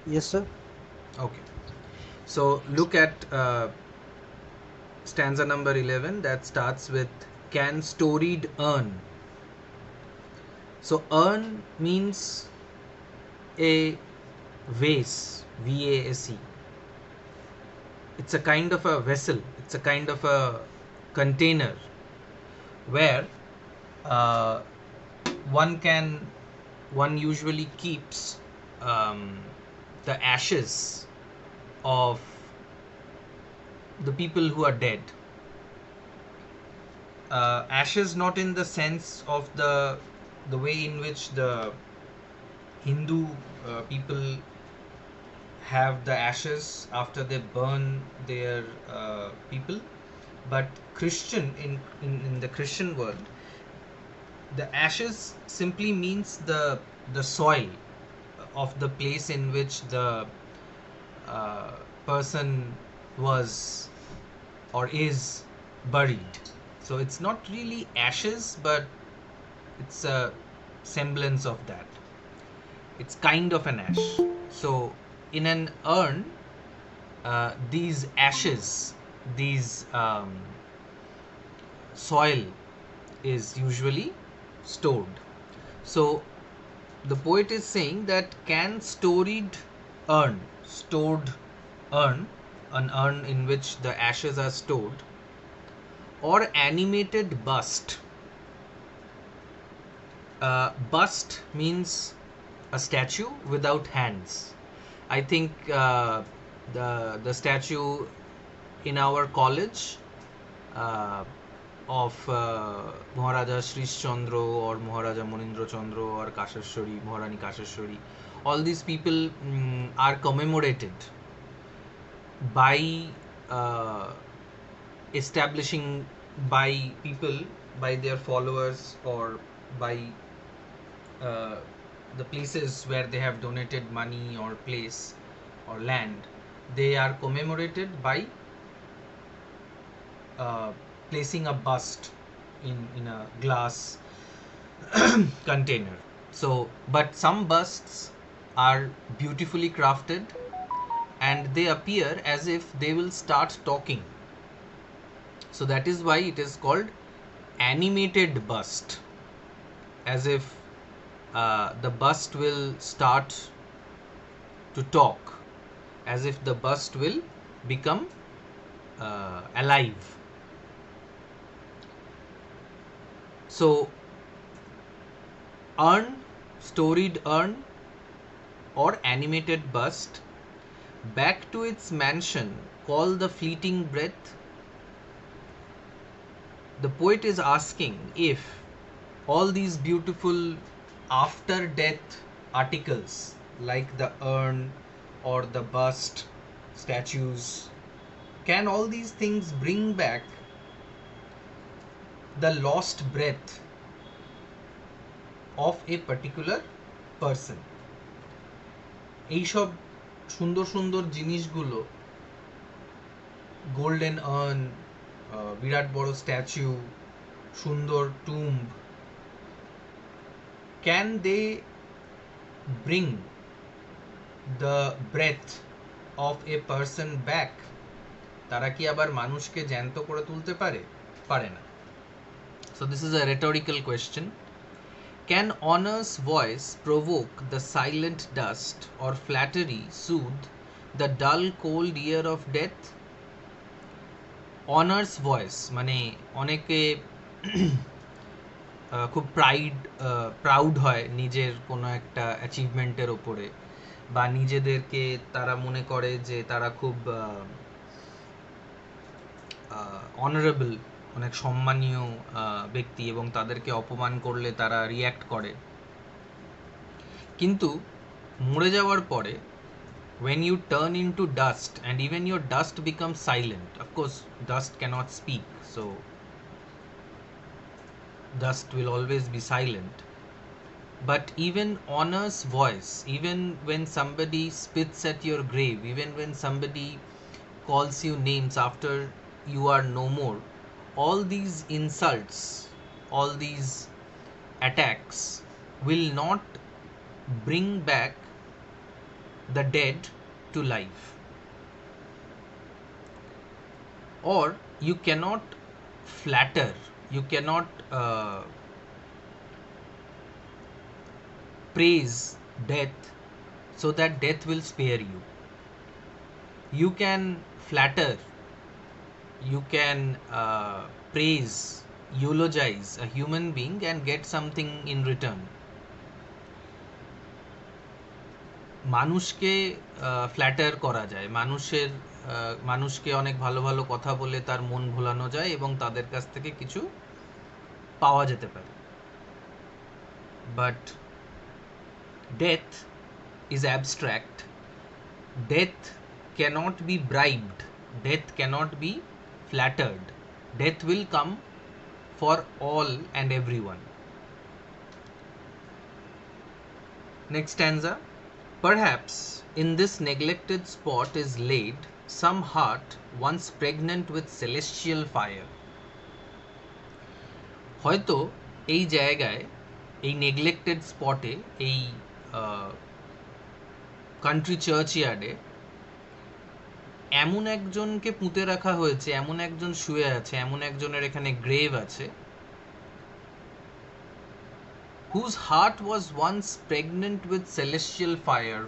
Yes, sir. Okay. So look at stanza number 11 that starts with can storied earn. So earn means a vase, VASE. It's a kind of a vessel, it's a kind of a container where uh, one can one usually keeps um, the ashes of the people who are dead. Ashes not in the sense of the way in which the Hindu people have the ashes after they burn their people, but Christian in the Christian world, the ashes simply means the soil of the place in which the uh, person was or is buried. So it's not really ashes, but it's a semblance of that. It's kind of an ash. So in an urn, these ashes, these soil is usually stored. So the poet is saying that can stored urn, an urn in which the ashes are stored, or animated bust. Bust means a statue without hands. I think the statue in our college uh, of Maharaja Srish Chandra or Maharaja Munindra Chandra or Kashashwari, Maharani Kashashwari, all these people are commemorated by uh, establishing by people, by their followers, or by uh, the places where they have donated money or place or land. They are commemorated by uh, placing a bust in a glass container. So, but some busts are beautifully crafted and they appear as if they will start talking. So that is why it is called animated bust, as if the bust will start to talk, as if the bust will become alive. So urn, storied urn, or animated bust, back to its mansion, call the fleeting breath. The poet is asking if all these beautiful after death articles like the urn or the bust, statues, can all these things bring back the lost breath of a particular person? এইসব সুন্দর সুন্দর জিনিসগুলো, golden earn, বিরাট বড় statue, সুন্দর tomb, can they bring the breath of a person back? তারা কি আবার মানুষকে জ্যান্ত করে তুলতে পারে? পারে না. So this is a rhetorical question. Can honor's voice provoke the silent dust, or flattery soothe the dull cold ear of death? Honor's voice মানে অনেকে খুব প্রাউড হয় নিজের কোনো একটা অ্যাচিভমেন্টের ওপরে, বা নিজেদেরকে তারা মনে করে যে তারা খুব অনারেবল, অনেক সম্মানীয় ব্যক্তি, এবং তাদেরকে অপমান করলে তারা রিয়্যাক্ট করে। কিন্তু মরে যাওয়ার পরে when you turn into dust and even your dust becomes silent, of course dust cannot speak, so dust will always be silent. But even honor's voice, even when somebody spits at your grave, even when somebody calls you names after you are no more, all these insults, all these attacks will not bring back the dead to life. Or you cannot flatter, you cannot praise death so that death will spare you. You can flatter, you can praise, eulogize a human being and get something in return. মানুষকে platter করা যায়, মানুষকে অনেক ভালো ভালো কথা বলে তার মন ভোলানো যায় এবং তাদের কাছ থেকে কিছু পাওয়া যেতে পারে। But death is abstract, death cannot be bribed, death cannot be flattered, death will come for all and everyone. Next stanza. Perhaps in this neglected spot is laid some heart once pregnant with celestial fire. হয়তো এই জায়গায়, এই neglected স্পটে, এই country চার্চইয়ার্ডে এমন একজনকে পুঁতে রাখা হয়েছে, এমন একজন শুয়ে আছে, এমন একজনের এখানে গ্রেভ আছে, whose heart was once pregnant with celestial fire,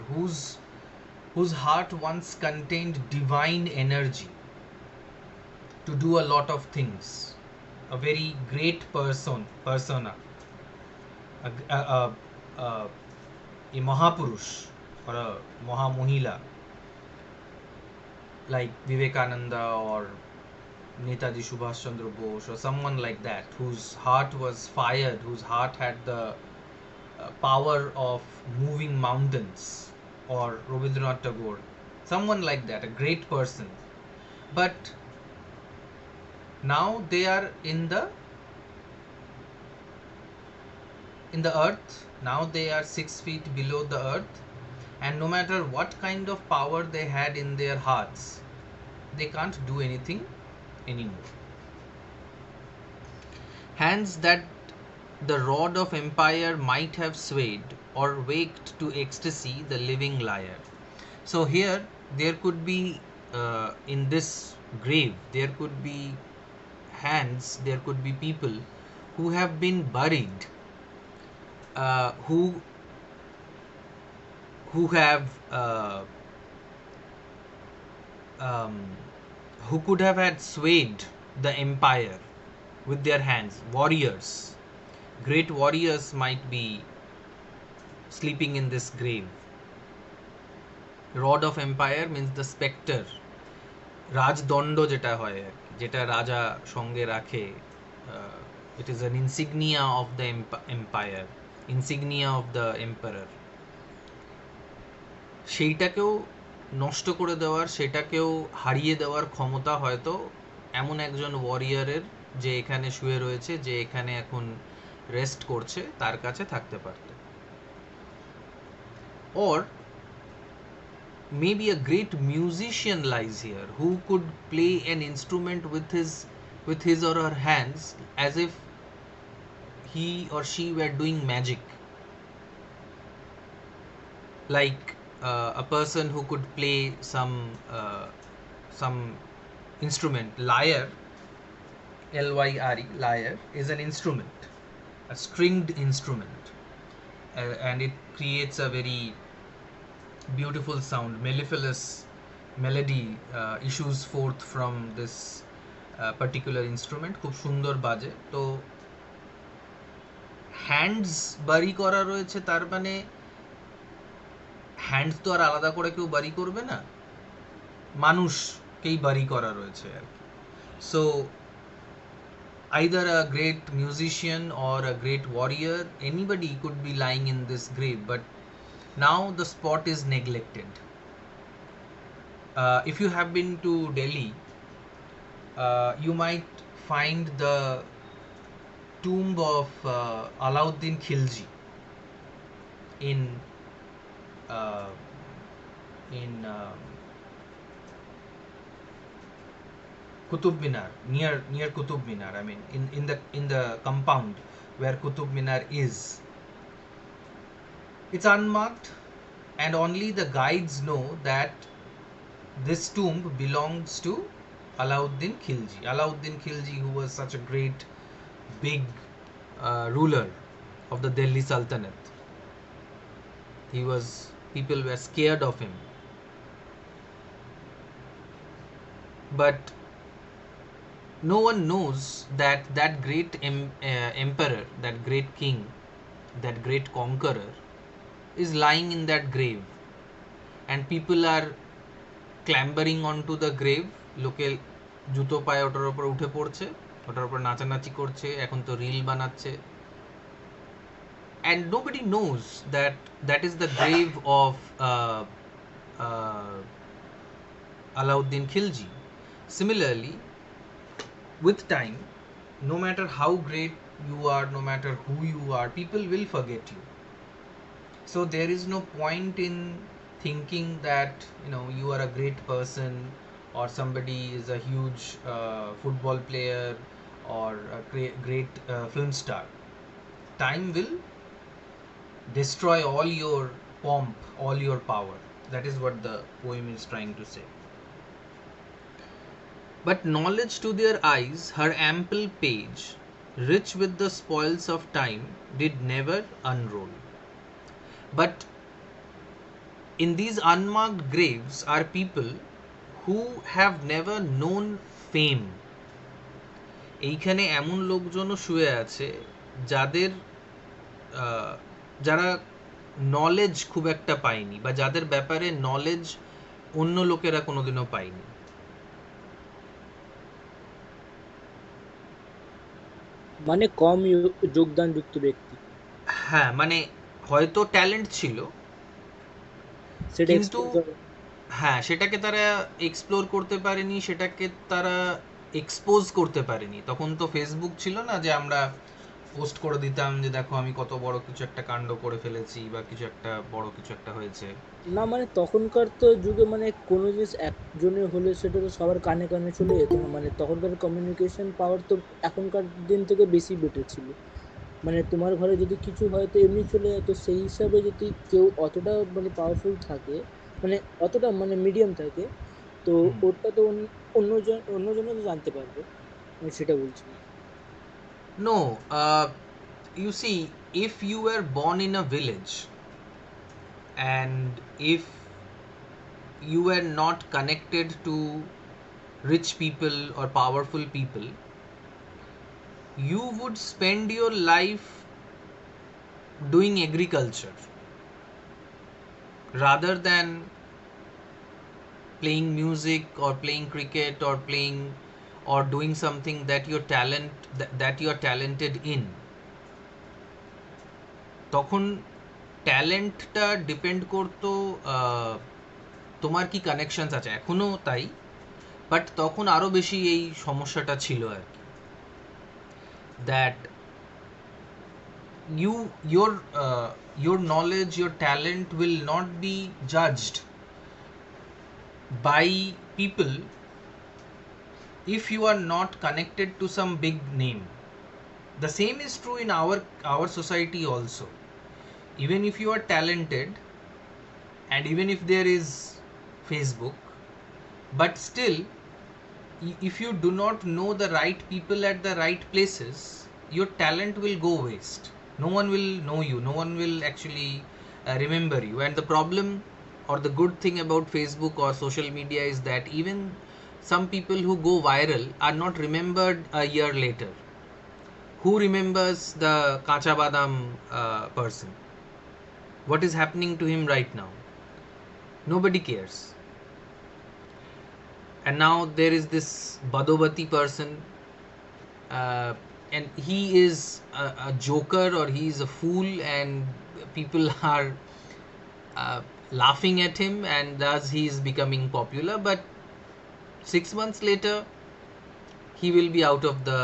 whose heart once contained divine energy to do a lot of things, a very great persona, a Mahapurush or a Mahamohila like Vivekananda or Netaji Subhash Chandra Bose or someone like that, whose heart was fired, whose heart had the power of moving mountains, or Rabindranath Tagore, someone like that, a great person. But now they are in the earth, now they are 6 feet below the earth, and no matter what kind of power they had in their hearts, they can't do anything anymore. Hands that the rod of empire might have swayed or waked to ecstasy the living lyre. So here there could be in this grave there could be hands, there could be people who have been buried, who have who could have had swayed the empire with their hands. Warriors, great warriors might be sleeping in this grave. Rod of empire means the spectre, রাজদণ্ড যেটা হয়, যেটা রাজা সঙ্গে রাখে, it is an insignia of the empire, insignia of the emperor. সেইটাকেও নষ্ট করে দেওয়ার, সেটাকেও হারিয়ে দেওয়ার ক্ষমতা হয়তো এমন একজন ওয়ারিয়ারের, যে এখানে শুয়ে রয়েছে, যে এখানে এখন রেস্ট করছে, তার কাছে থাকতে পারত। Or maybe a great musician lies here who could play an instrument with his or her hands as if he or she were doing magic, like a person who could play some instrument. Lyre, Lyre, lyre is an instrument, a stringed instrument, and it creates a very beautiful sound. Mellifluous melody issues forth from this particular instrument, খুব সুন্দর বাজে। তো hands বাড়ি করা রয়েছে, তার মানে hands তো আর আলাদা করে কেউ বাড়ি করবে না, মানুষকেই বাড়ি করা রয়েছে আর কি। So either a great musician or a great warrior, anybody could be lying in this grave, but now the spot is neglected. If you have been to Delhi, you might find the tomb of Alauddin Khilji in Qutub Minar, near Qutub Minar. I mean, in the compound where Qutub Minar is. It's unmarked, and only the guides know that this tomb belongs to Alauddin Khilji. Alauddin Khilji, who was such a great big ruler of the Delhi Sultanate. People were scared of him. But no one knows that that great emperor, that great king, that great conqueror is lying in that grave, and people are clambering onto the grave. লোকে জুতো পায়ে ওটার উপর উঠে পড়ছে, ওটার উপর নাচানাচি করছে, এখন তো রিল বানাচ্ছে, and nobody knows that that is the grave of Alauddin Khilji. Similarly, with time, no matter how great you are, no matter who you are, people will forget you. So there is no point in thinking that you are a great person, or somebody is a huge football player or a great film star. Time will destroy all your pomp, all your power. That is what the poem is trying to say. But knowledge to their eyes, her ample page, rich with the spoils of time, did never unroll. But in these unmarked graves are people who have never known fame. এইখানে এমন লোকজনও শুয়ে আছে যারা knowledge খুব একটা পায়নি, বা যাদের ব্যাপারে নলেজ অন্য লোকেরা কোনোদিনও পায়নি। মানে কম যোগদানযুক্ত ব্যক্তি। হ্যাঁ, মানে হয়তো ট্যালেন্ট ছিল, কিন্তু হ্যাঁ সেটাকে তারা এক্সপ্লোর করতে পারেনি, সেটাকে তারা এক্সপোজ করতে পারেনি। তখন তো ফেসবুক ছিল না যে আমরা পোস্ট করে দিতাম যে দেখো আমি কত বড় কিছু একটা কাণ্ড করে ফেলেছি, বা কিছু একটা বড় কিছু একটা হয়েছে। না মানে তখনকার তো যুগে মানে কোনো জিনিস একজনের হলে সেটা তো সবার কানে কানে চলে যেত না। মানে তখনকার কমিউনিকেশন পাওয়ার তো এখনকার দিন থেকে বেশি বেটার ছিল। মানে তোমার ঘরে যদি কিছু হয় তো এমনি চলে যায়। তো সেই হিসাবে যদি কেউ অতটা মানে পাওয়ারফুল থাকে, মানে অতটা মানে মিডিয়াম থাকে, তো ওটা তো অন্যজনও তো জানতে পারবে। আমি সেটা বলছি। No, you see, if you were born in a village and if you were not connected to rich people or powerful people, you would spend your life doing agriculture rather than playing music or playing cricket or playing or doing something that you're talented in. তখন ট্যালেন্টটা depend করতো তোমার কি connections আছে, এখনো তাই, but তখন আরো বেশি এই সমস্যাটা ছিল আর কি, that your knowledge, your talent will not be judged by people if you are not connected to some big name. The same is true in our society also. Even if you are talented, and even if there is Facebook, but still if you do not know the right people at the right places, your talent will go waste. No one will know you, no one will actually remember you. And the problem, or the good thing about Facebook or social media, is that even some people who go viral are not remembered a year later. Who remembers the kacha badam person? What is happening to him right now? Nobody cares. And now there is this Badobati person, and he is a joker, or he is a fool, and people are laughing at him, and thus he is becoming popular. But 6 months later he will be out of the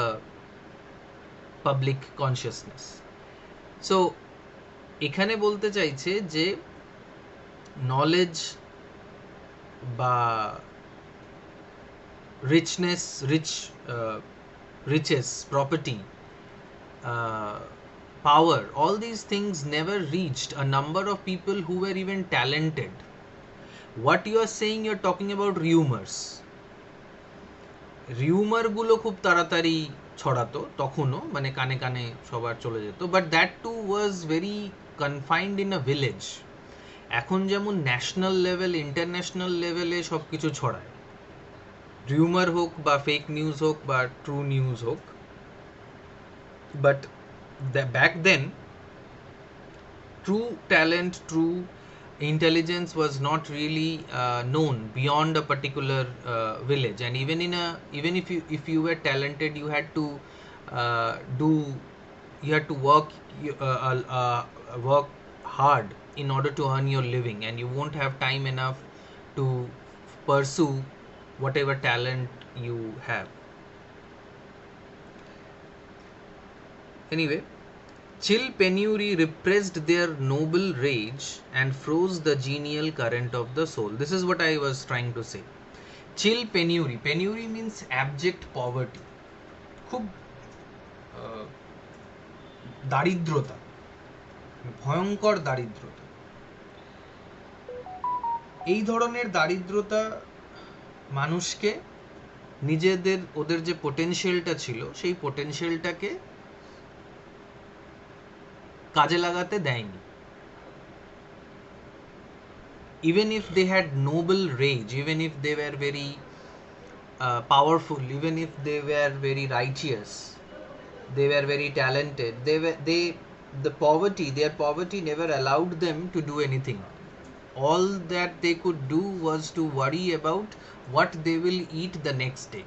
public consciousness. So এখানে বলতে চাইছে যে knowledge বা riches, property, power, all these things never reached a number of people who were even talented. What you are saying, you're talking about rumors. রিউমারগুলো খুব তাড়াতাড়ি ছড়াতো তখনও, মানে কানে কানে সবার চলে যেত, but that too was very confined in a village. এখন যেমন ন্যাশনাল লেভেল, ইন্টারন্যাশনাল লেভেলে সব কিছু ছড়ায়, রিউমার হোক বা ফেক নিউজ হোক বা ট্রু নিউজ হোক, but back then true talent, true intelligence was not really known beyond a particular village. And even if you were talented, you had to do you had to work hard in order to earn your living, and you won't have time enough to pursue whatever talent you have. Anyway, chill Penury repressed their noble rage and froze the genial current of the soul. This is what I was trying to say. Chill Penury. Penury means abject poverty. খুব দারিদ্রতা, ভয়ঙ্কর দারিদ্রতা। এই ধরনের দারিদ্রতা মানুষকে ওদের যে পোটেনশিয়ালটা ছিল, সেই পোটেনশিয়ালটাকে কাজে লাগাতে দেয়নি। Even if they had noble rage, even if they were very powerful, even if they were very righteous, they were very talented, their poverty never allowed them to do anything. All that they could do was to worry about what they will eat the next day.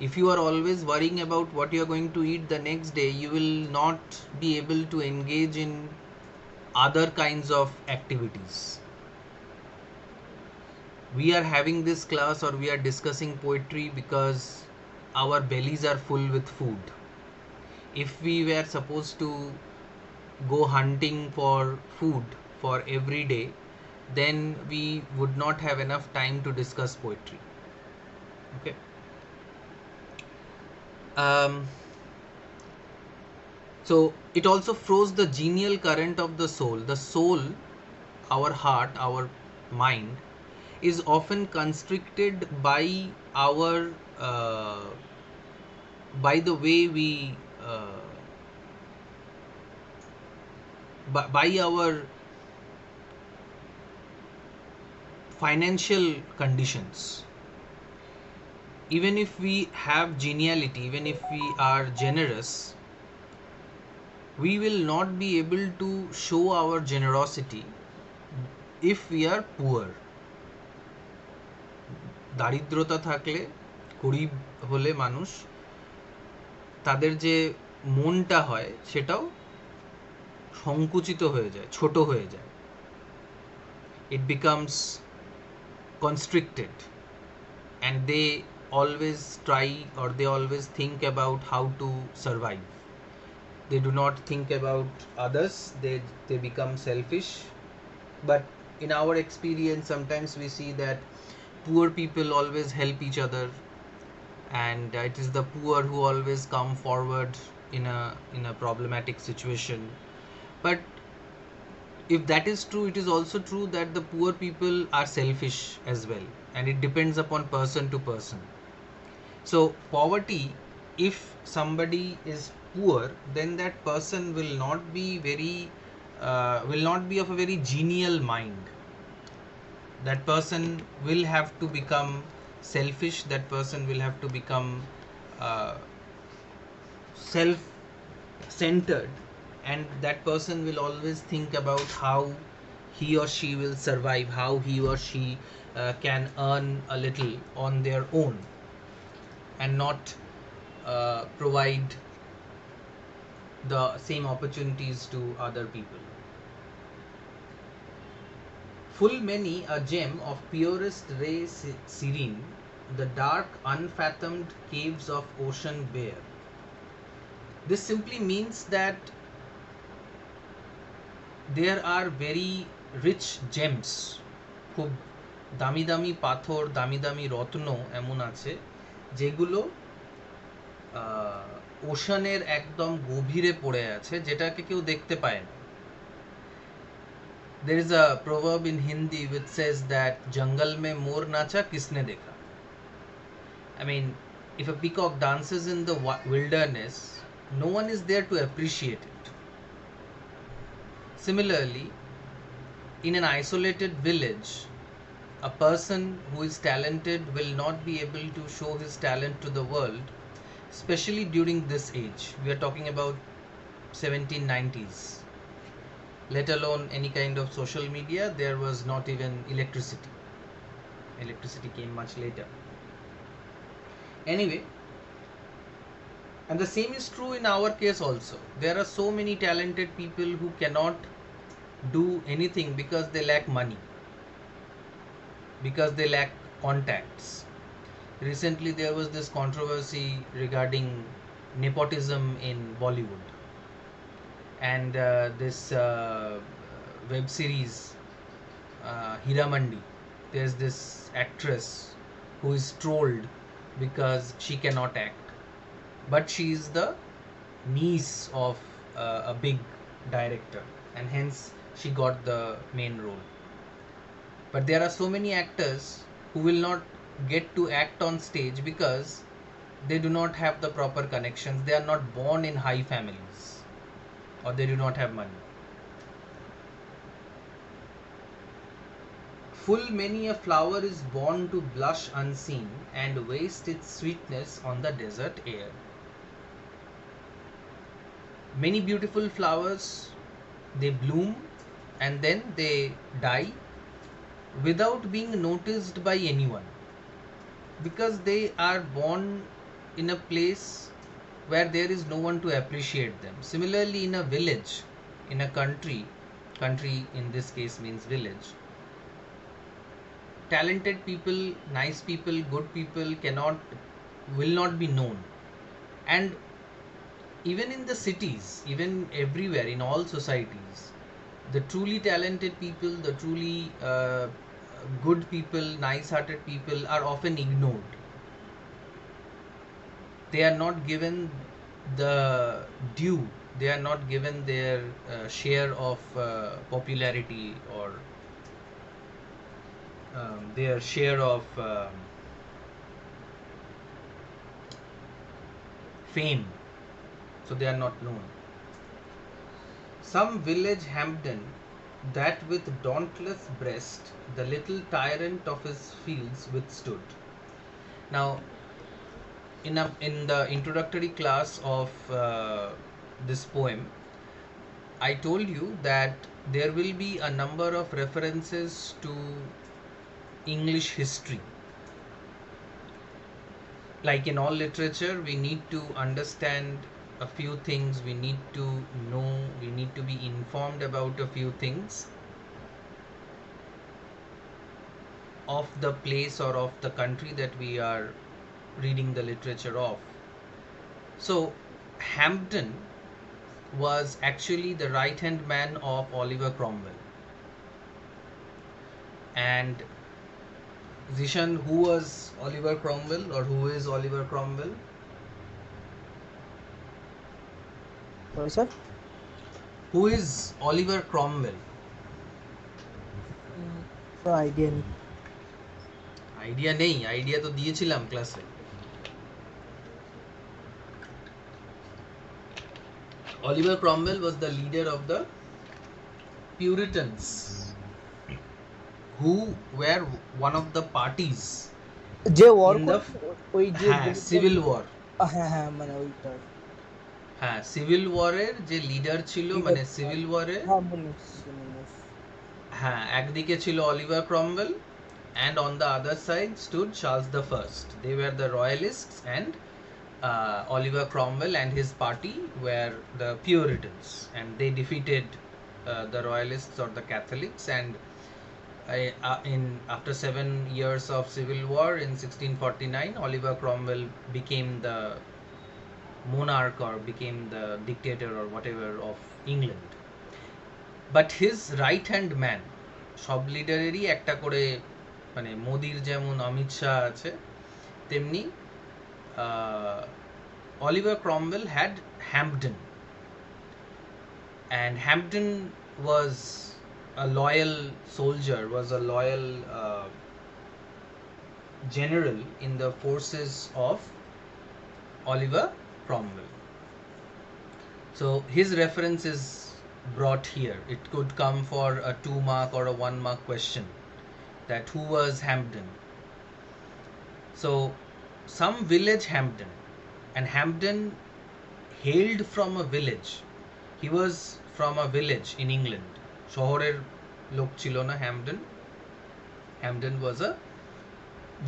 If you are always worrying about what you are going to eat the next day, you will not be able to engage in other kinds of activities. We are having this class, or we are discussing poetry because our bellies are full with food. If we were supposed to go hunting for food for every day, then we would not have enough time to discuss poetry. Okay. So it also froze the genial current of the soul. The soul, our heart, our mind, is often constricted by our by the way we by our financial conditions. Even if we have geniality, even if we are generous, we will not be able to show our generosity if we are poor. দারিদ্রতা থাকলে, গরিব হলে মানুষ, তাদের যে মনটা হয় সেটাও সংকুচিত হয়ে যায়, ছোট হয়ে যায়। It becomes constricted, and they always try, or they always think about how to survive. They do not think about others. They become selfish. But in our experience, sometimes we see that poor people always help each other, and it is the poor who always come forward in a problematic situation. But if that is true, it is also true that the poor people are selfish as well, and it depends upon person to person. So poverty, if somebody is poor, then that person will not be of a very genial mind. That person will have to become selfish. That person will have to become self-centered, and that person will always think about how he or she will survive, how he or she can earn a little on their own, and not provide the same opportunities to other people. Full many a gem of purest ray serene, the dark unfathomed caves of ocean bare. This simply means that there are very rich gems, খুব দামি দামি পাথর, দামি দামি রত্ন এমন আছে যেগুলো ওশানের একদম গভীরে পড়ে আছে, যেটাকে কেউ দেখতে পায় না। There is a proverb in Hindi which says that jungle mein mor nacha kisne dekha. I mean, if a peacock dances in the wilderness, no one is there to appreciate it. Similarly, in an isolated village, a person who is talented will not be able to show his talent to the world, especially during this age. We are talking about 1790s. Let alone any kind of social media, there was not even electricity. Electricity came much later. Anyway, and the same is true in our case also. There are so many talented people who cannot do anything because they lack money, because they lack contacts. Recently there was this controversy regarding nepotism in Bollywood, and this web series Hiramandi, there's this actress who is trolled because she cannot act, but she is the niece of a big director, and hence she got the main role. But there are so many actors who will not get to act on stage because they do not have the proper connections, they are not born in high families, or they do not have money. Full many a flower is born to blush unseen and waste its sweetness on the desert air. Many beautiful flowers, they bloom and then they die without being noticed by anyone, because they are born in a place where there is no one to appreciate them. Similarly, in a village, in a country in this case means village, talented people, nice people, good people will not be known. And even in the cities, even everywhere, in all societies, the truly talented people, the truly good people, nice hearted people are often ignored. They are not given the due, they are not given their share of popularity, or their share of fame, so they are not known. Some village-Hampden, that with dauntless breast the little tyrant of his fields withstood. Now, in the introductory class of this poem, I told you that there will be a number of references to English history. Like in all literature, we need to understand a few things, we need to know, we need to be informed about a few things of the place or of the country that we are reading the literature of. So Hampden was actually the right hand man of Oliver Cromwell. And Zishan, who was Oliver Cromwell, or who is Oliver Cromwell? Sorry, sir. Who is Oliver Cromwell? So idea নেই। Idea নেই? Idea তো দিয়েছিলাম ক্লাসে। Oliver Cromwell was the leader of the Puritans, who were one of the parties যে war in the ওই যে civil war. হ্যাঁ হ্যাঁ মানে ওইটা হ্যাঁ, সিভিল ওয়ারের যে লিডার ছিল, মানে সিভিল ওয়ারে হ্যাঁ একদিকে ছিল Oliver Cromwell, and on the other side stood Charles the First. They were the royalists, and Oliver Cromwell and his party were the Puritans, and they defeated the royalists or the Catholics. And after 7 years of civil war in 1649, Oliver Cromwell became the monarch, or became the dictator or whatever of England. But his right hand man, সব লিডারেরই একটা করে, মানে মোদির যেমন অমিত শাহ আছে, তেমনি Oliver Cromwell had Hampden, and Hampden was a loyal soldier, was a loyal general in the forces of Oliver Cromwell. So his reference is brought here. It could come for a 2 mark or a 1 mark question, that who was Hampden. So some village Hampden, and Hampden hailed from a village. He was from a village in England. শহরের লোক ছিল না Hampden. Hampden was a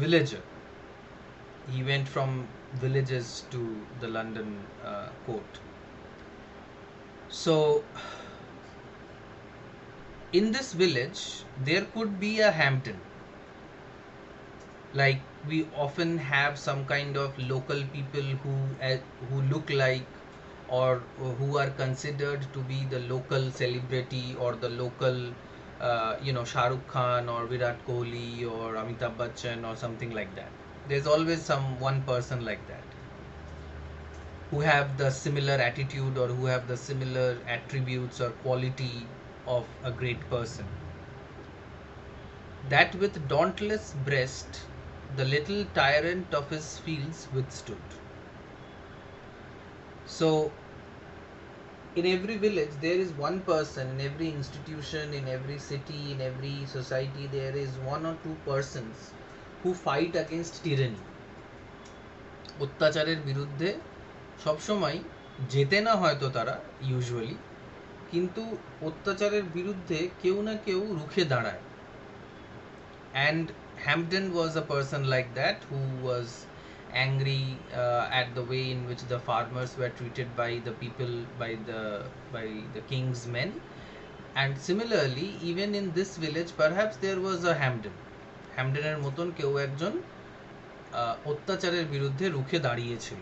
villager. He went from villages to the London court. So in this village there could be a Hampden. Like we often have some kind of local people who look like or who are considered to be the local celebrity or the local Shah Rukh Khan or Virat Kohli or Amitabh Bachchan or something like that. There's always one person like that who have the similar attitude or who have the similar attributes or quality of a great person. That with dauntless breast the little tyrant of his fields withstood. So in every village there is one person, in every institution, in every city, in every society there is one or two persons who fight against tyranny. অত্যাচারের বিরুদ্ধে সবসময় জেতে না হয়তো তারা usually, কিন্তু অত্যাচারের বিরুদ্ধে কেউ না কেউ রুখে দাঁড়ায়. And Hampden was a person like that who was angry at the way in which the farmers were treated by the people, by the king's men. And similarly, even in this village, perhaps there was a Hampden. Hampdener মতন কেউ একজন অত্যাচারের বিরুদ্ধে রুখে দাঁড়িয়েছিল.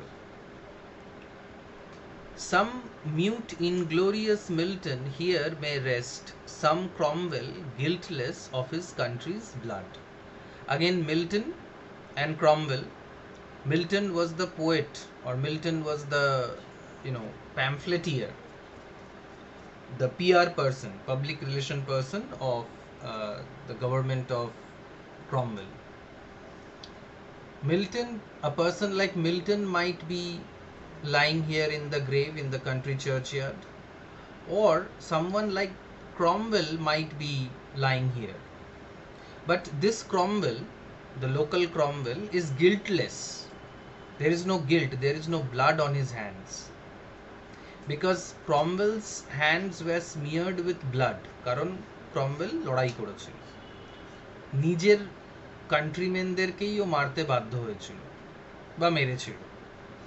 Some mute inglorious Milton here may rest, some Cromwell guiltless of his country's blood. Again, Milton and Cromwell. Milton was the poet, or Milton was the pamphleteer, the PR person, public relation person of the government of Cromwell. Milton, a person like Milton might be lying here in the grave in the country churchyard, or someone like Cromwell might be lying here. But this Cromwell, the local Cromwell, is guiltless. There is no guilt, there is no blood on his hands, because Cromwell's hands were smeared with blood. কারণ Cromwell লড়াই করেছিল, নিজের কান্ট্রিম্যানদেরকেই ও মারতে বাধ্য হয়েছিল বা মেরেছিল.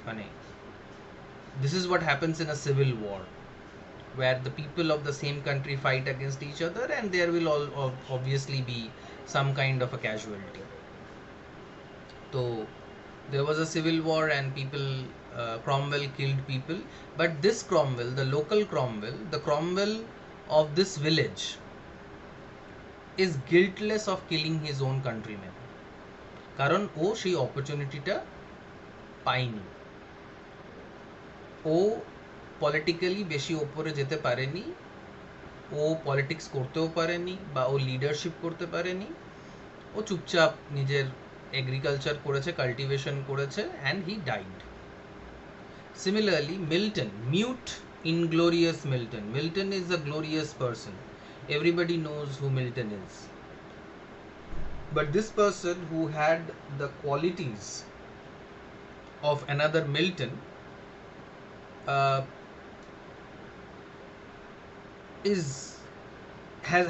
মানে this is what happens in a civil war, where the people of the same country fight against each other, and there will obviously be some kind of a casualty. So there was a civil war and Cromwell killed people, but this Cromwell, the local Cromwell, the Cromwell of this village, is guiltless of killing his own countrymen, কারণ ও সেই অপরচুনিটিটা পায়নি. ও politically বেশি ওপরে যেতে পারেনি, ও politics করতেও পারেনি, বা ও লিডারশিপ করতে পারেনি. ও চুপচাপ নিজের এগ্রিকালচার করেছে, কাল্টিভেশন করেছে, and he died. Similarly, Milton, mute inglorious Milton. Milton is a glorious person. Everybody knows who Milton is. But this person who had the qualities of another Milton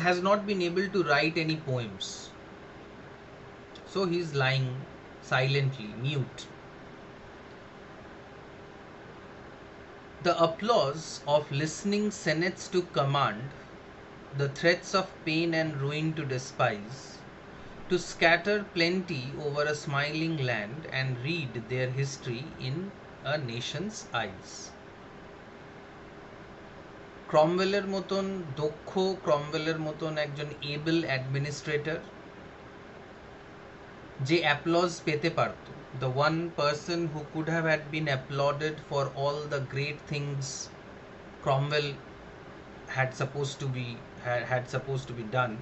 has not been able to write any poems. So he is lying silently, mute. The applause of listening senates to command, the threats of pain and ruin to despise, to scatter plenty over a smiling land and read their history in a nation's eyes. ক্রমওয়েলের মতন দক্ষ, ক্রমওয়েলের মতন একজন able administrator যে applause পেতে পারত, the one person who could have had been applauded for all the great things Cromwell had supposed to be done,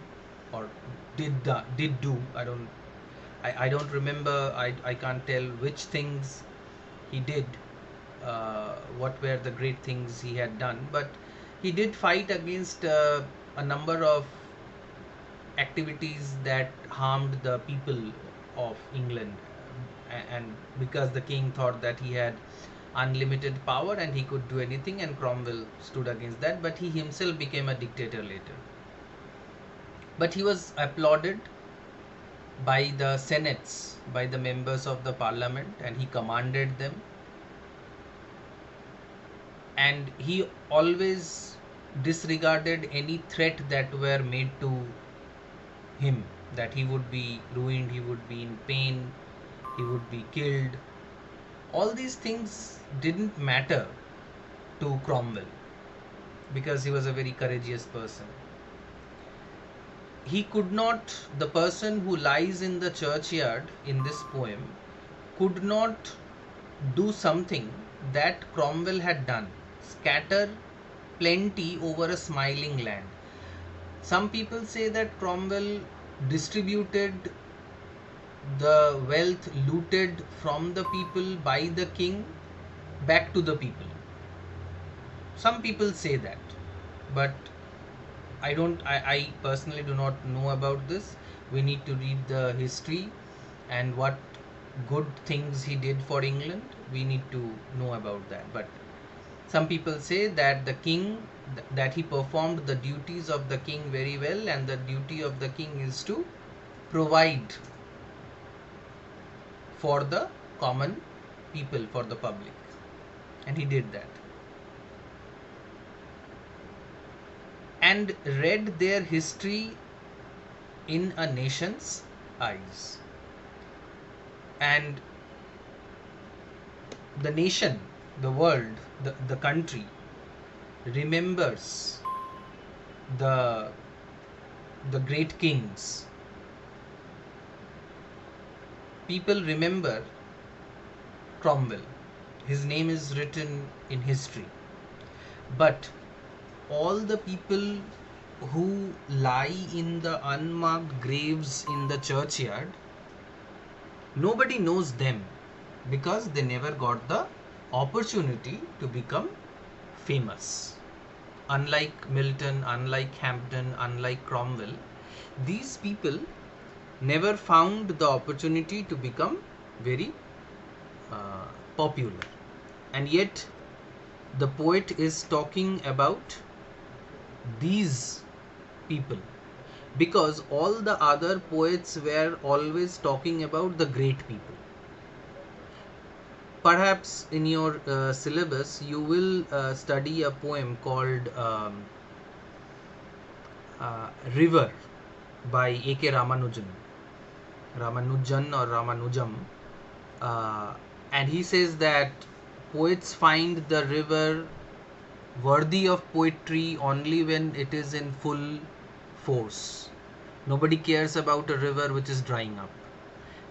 or did do. I don't remember. I can't tell which things he did. What were the great things he had done? But he did fight against a number of activities that harmed the people of England, and because the king thought that he had unlimited power and he could do anything, and Cromwell stood against that, but he himself became a dictator later. But he was applauded by the senates, by the members of the parliament, and he commanded them, and he always disregarded any threat that were made to him, that he would be ruined, he would be in pain, he would be killed. All these things didn't matter to Cromwell because he was a very courageous person. He could not, the person who lies in the churchyard in this poem, could not do something that Cromwell had done: scatter plenty over a smiling land. Some people say that Cromwell distributed the wealth looted from the people by the king back to the people. Some people say that, but I personally do not know about this. We need to read the history and what good things he did for England. We need to know about that. But some people say that the king, that he performed the duties of the king very well, and the duty of the king is to provide for the common people, for the public, and he did that, and read their history in a nation's eyes. And the nation, the world, the country remembers the great kings. People remember Cromwell. His name is written in history. But all the people who lie in the unmarked graves in the churchyard, nobody knows them because they never got the opportunity to become famous. Unlike Milton, unlike Hampden, unlike Cromwell, these people never found the opportunity to become very popular. And yet, the poet is talking about these people, because all the other poets were always talking about the great people. Perhaps in your syllabus you will study a poem called River by A.K. Ramanujan or Ramanujam, and he says that poets find the river worthy of poetry only when it is in full force. Nobody cares about a river which is drying up.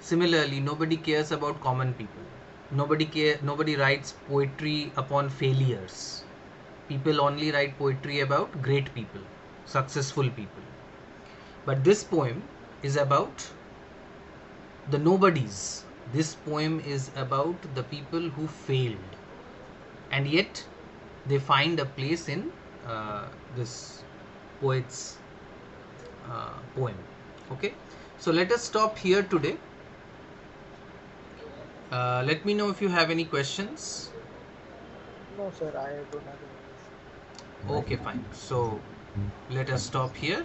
Similarly, nobody cares about common people. Nobody writes poetry upon failures. People only write poetry about great people, successful people. But this poem is about the nobodies. This poem is about the people who failed, and yet they find a place in this poet's poem. Okay, so let us stop here today. Let me know if you have any questions. No, sir, I don't have any question. Okay, fine. So let us stop here.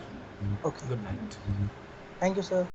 Okay. Good night. Thank you, sir.